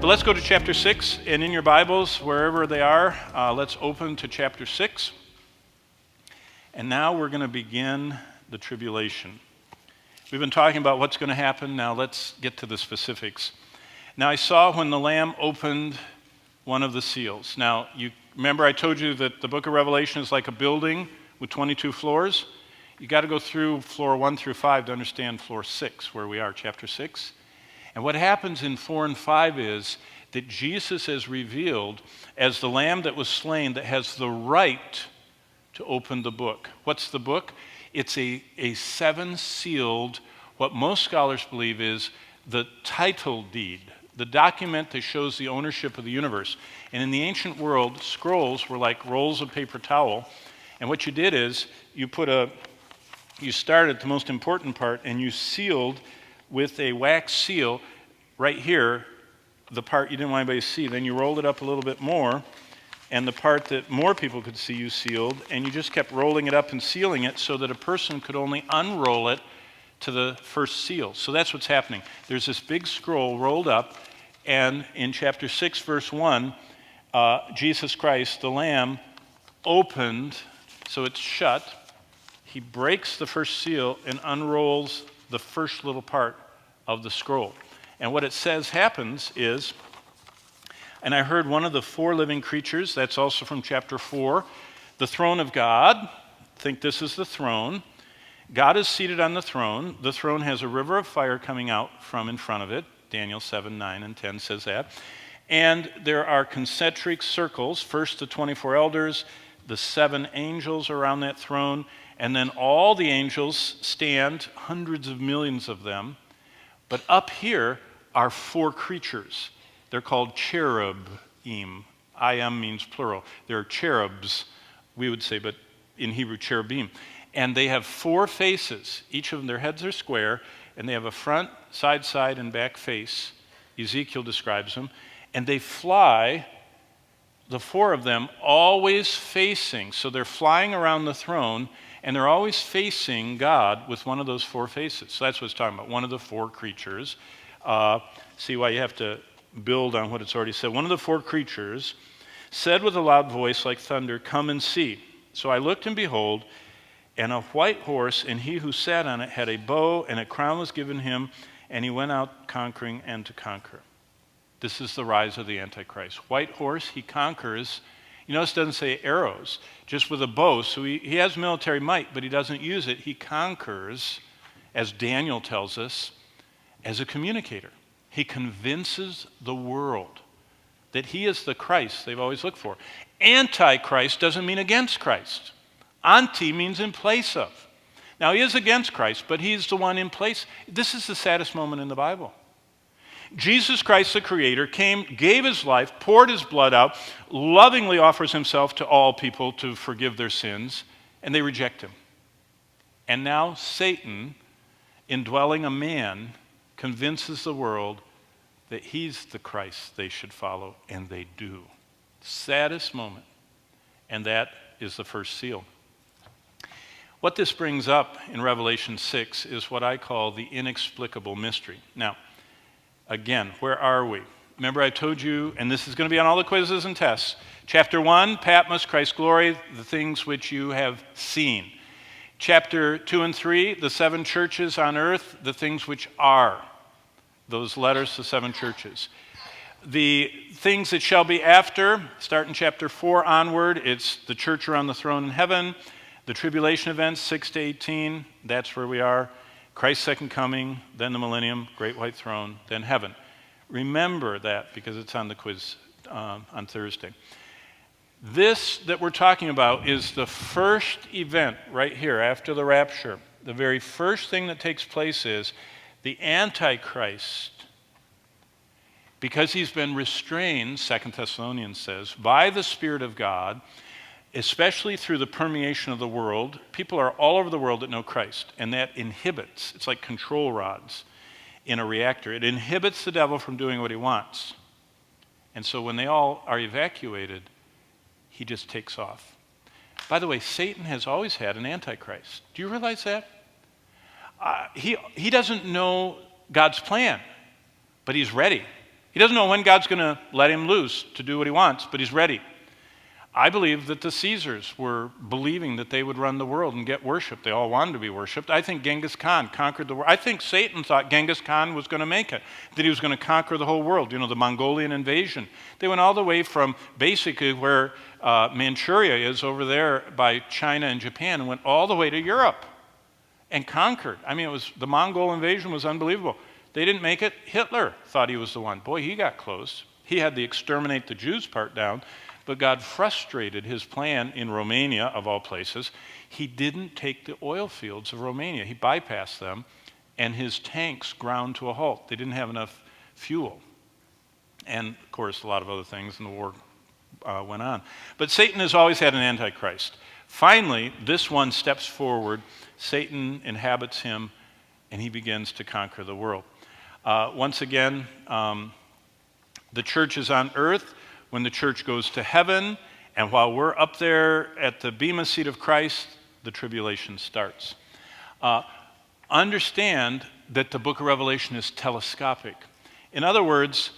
But let's go to chapter 6, and in your Bibles, wherever they are, let's open to chapter 6. And now we're going to begin the tribulation. We've been talking about what's going to happen. Now let's get to the specifics. Now I saw when the Lamb opened one of the seals. Now, you remember I told you that the book of Revelation is like a building with 22 floors. You got to go through floor 1 through 5 to understand floor 6, where we are, chapter 6. And what happens in 4 and 5 is that Jesus is revealed as the Lamb that was slain that has the right to open the book. What's the book? It's a 7-sealed, what most scholars believe is the title deed, the document that shows the ownership of the universe. And in the ancient world, scrolls were like rolls of paper towel. And what you did is you started at the most important part and you sealed with a wax seal right here, the part you didn't want anybody to see. Then you rolled it up a little bit more, and the part that more people could see you sealed, and you just kept rolling it up and sealing it so that a person could only unroll it to the first seal. So that's what's happening. There's this big scroll rolled up, and in chapter 6, verse 1, Jesus Christ, the Lamb, opened, so it's shut. He breaks the first seal and unrolls the first little part of the scroll. And what it says happens is, and I heard one of the 4 living creatures, that's also from chapter 4, the throne of God. Think this is the throne. God is seated on the throne. The throne has a river of fire coming out from in front of it. Daniel 7, 9, and 10 says that. And there are concentric circles. First the 24 elders, the 7 angels around that throne, and then all the angels stand, hundreds of millions of them. But up here are 4 creatures. They're called cherubim. I-M means plural. They're cherubs, we would say, but in Hebrew, cherubim. And they have 4 faces. Each of them, their heads are square, and they have a front, side, and back face. Ezekiel describes them. And they fly, the 4 of them, always facing. So they're flying around the throne, and they're always facing God with one of those 4 faces. So that's what it's talking about, one of the 4 creatures. See why you have to build on what it's already said. One of the 4 creatures said with a loud voice like thunder, "Come and see." So I looked, and behold, and a white horse, and he who sat on it had a bow, and a crown was given him, and he went out conquering and to conquer. This is the rise of the Antichrist. White horse, he conquers. You notice it doesn't say arrows, just with a bow. So he has military might, but he doesn't use it. He conquers, as Daniel tells us, as a communicator. He convinces the world that he is the Christ they've always looked for. Antichrist doesn't mean against Christ. Anti means in place of. Now, he is against Christ, but he's the one in place. This is the saddest moment in the Bible. Jesus Christ, the Creator, came, gave his life, poured his blood out, lovingly offers himself to all people to forgive their sins, and they reject him. And now Satan, indwelling a man, convinces the world that he's the Christ they should follow, and they do. Saddest moment. And that is the first seal. What this brings up in Revelation 6 is what I call the inexplicable mystery. Now, again, where are we? Remember I told you, and this is going to be on all the quizzes and tests, chapter 1, Patmos, Christ's glory, the things which you have seen. Chapter 2 and 3, the 7 churches on earth, the things which are. Those letters to 7 churches. The things that shall be after, start in chapter 4 onward, it's the church around the throne in heaven, the tribulation events, 6 to 18, that's where we are. Christ's second coming, then the millennium, great white throne, then heaven. Remember that because it's on the quiz on Thursday. This that we're talking about is the first event right here after the rapture. The very first thing that takes place is the Antichrist, because he's been restrained, 2 Thessalonians says, by the Spirit of God, especially through the permeation of the world. People are all over the world that know Christ, and that inhibits, it's like control rods in a reactor. It inhibits the devil from doing what he wants. And so when they all are evacuated, he just takes off. By the way, Satan has always had an Antichrist. Do you realize that? He doesn't know God's plan, but he's ready. He doesn't know when God's going to let him loose to do what he wants, but he's ready. I believe that the Caesars were believing that they would run the world and get worshiped. They all wanted to be worshiped. I think Genghis Khan conquered the world. I think Satan thought Genghis Khan was going to make it, that he was going to conquer the whole world. You know, the Mongolian invasion. They went all the way from basically where Manchuria is over there by China and Japan and went all the way to Europe and conquered. I mean, the Mongol invasion was unbelievable. They didn't make it. Hitler thought he was the one. Boy, he got close. He had the exterminate the Jews part down. But God frustrated his plan in Romania, of all places. He didn't take the oil fields of Romania. He bypassed them, and his tanks ground to a halt. They didn't have enough fuel. And, of course, a lot of other things, and the war went on. But Satan has always had an Antichrist. Finally, this one steps forward. Satan inhabits him, and he begins to conquer the world. Once again, the church is on earth. When the church goes to heaven, and while we're up there at the bema seat of Christ, the tribulation starts. Understand that the book of Revelation is telescopic. In other words,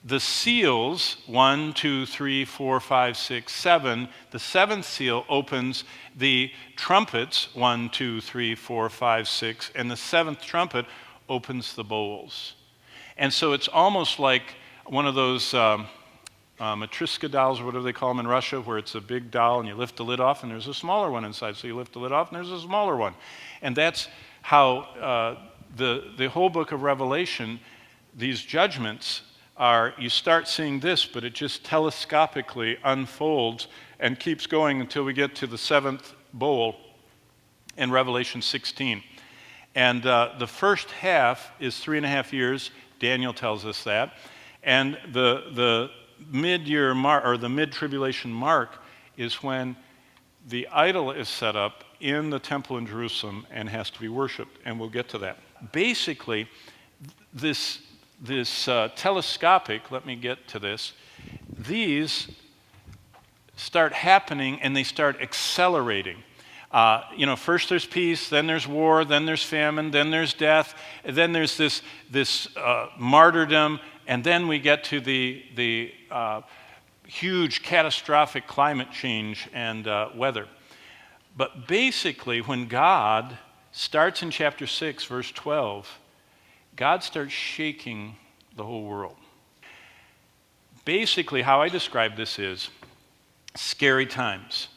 the seals, 1, 2, 3, 4, 5, 6, 7, the seventh seal opens the trumpets, 1, 2, 3, 4, 5, 6, and the seventh trumpet opens the bowls. And so it's almost like one of those Matryoshka dolls, or whatever they call them in Russia, where it's a big doll and you lift the lid off and there's a smaller one inside. So you lift the lid off and there's a smaller one. And that's how the whole book of Revelation, these judgments are, you start seeing this, but it just telescopically unfolds and keeps going until we get to the seventh bowl in Revelation 16. And the first half is 3.5 years. Daniel tells us that. And the mid-year mark, or the mid-tribulation mark, is when the idol is set up in the temple in Jerusalem and has to be worshipped, and we'll get to that. Basically, this telescopic, let me get to this, these start happening and they start accelerating. First there's peace, then there's war, then there's famine, then there's death, and then there's this martyrdom, and then we get to the huge catastrophic climate change and weather. But basically, when God starts in chapter 6, verse 12, God starts shaking the whole world. Basically, how I describe this is scary times.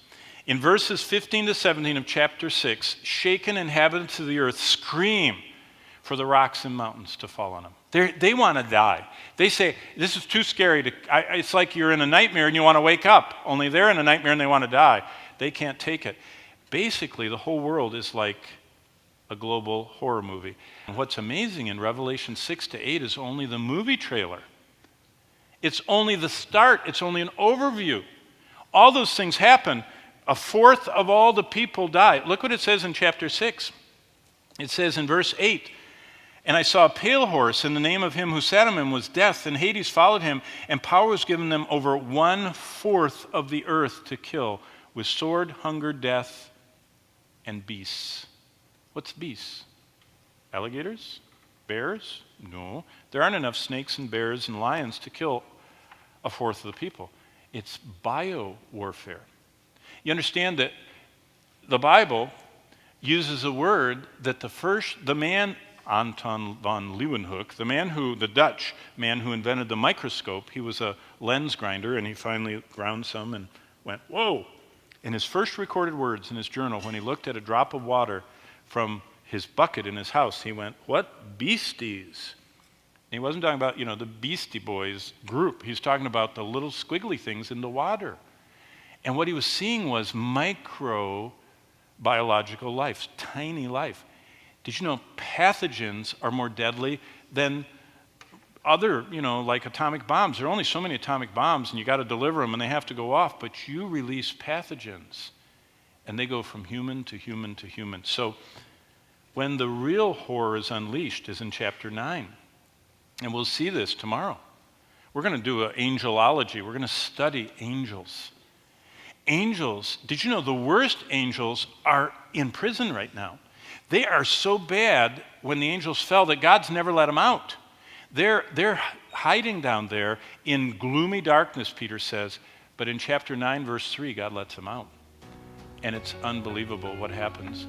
In verses 15 to 17 of chapter 6, shaken inhabitants of the earth scream for the rocks and mountains to fall on them. They want to die. They say, this is too scary. It's like you're in a nightmare and you want to wake up. Only they're in a nightmare and they want to die. They can't take it. Basically, the whole world is like a global horror movie. And what's amazing in Revelation 6 to 8 is only the movie trailer. It's only the start. It's only an overview. All those things happen. 1/4 of all the people die. Look what it says in chapter 6. It says in verse 8, and I saw a pale horse, and the name of him who sat on him was Death, and Hades followed him, and power was given them over 1/4 of the earth to kill, with sword, hunger, death, and beasts. What's beasts? Alligators? Bears? No. There aren't enough snakes and bears and lions to kill 1/4 of the people. It's bio-warfare. You understand that the Bible uses a word that the man, Anton von Leeuwenhoek, the Dutch man who invented the microscope, he was a lens grinder, and he finally ground some and went, whoa. In his first recorded words in his journal, when he looked at a drop of water from his bucket in his house, he went, what beasties? And he wasn't talking about, the Beastie Boys group. He's talking about the little squiggly things in the water. And what he was seeing was microbiological life, tiny life. Did you know pathogens are more deadly than other, like atomic bombs? There are only so many atomic bombs, and you got to deliver them, and they have to go off. But you release pathogens, and they go from human to human to human. So when the real horror is unleashed is in chapter 9. And we'll see this tomorrow. We're going to do an angelology. We're going to study angels. angels, did you know the worst angels are in prison right now? They are so bad when the angels fell that God's never let them out. They're hiding down there in gloomy darkness, Peter says. But in chapter 9, verse 3, God lets them out. And it's unbelievable what happens.